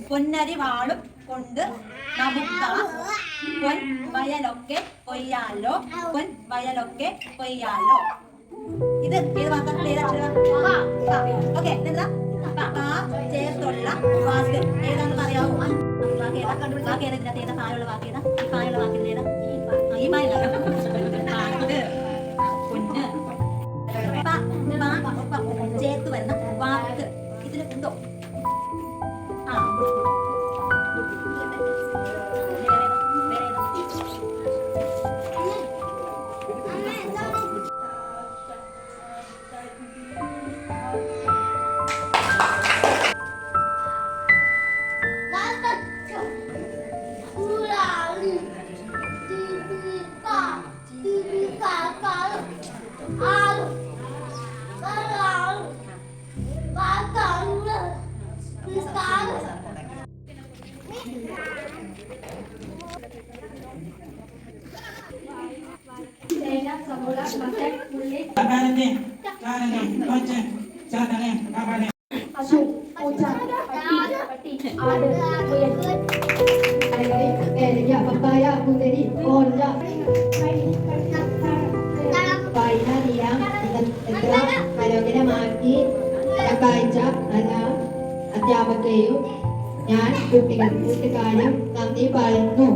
പൊന്നരി വാളും കൊണ്ട് നമുക്ക് പൊൻ വയലൊക്കെ കൊയ്യാലോ, പൊൻ വയലൊക്കെ കൊയ്യാലോ. ഇത് ഏത് വാക്കാണ്? ഓക്കെ, ചേർത്തുള്ള വാക്ക് ഏതാന്ന് പറയാവോ? വാക്ക് ഏതാ? വാക്ക് ഏതാ? ഇതിനകത്ത് ഏതാ പാലുള്ള വാക്ക് ഏതാ? ഈ പായുള്ള വാക്കിന്റെ ഏതാ? ഈ പായല്ല പൊന്ന് ചേർത്ത് വരുന്ന വാക്ക് ഇതിൽ ഉണ്ടോ? പപ്പായ, കുതിരി, ഓഞ്ച, പൈന, നില, എത്ര മനോഹരമാക്കി കാഴ്ച അല്ല അധ്യാപകയും ഞാൻ കൂട്ടുകാരും നന്ദി പറയുന്നു.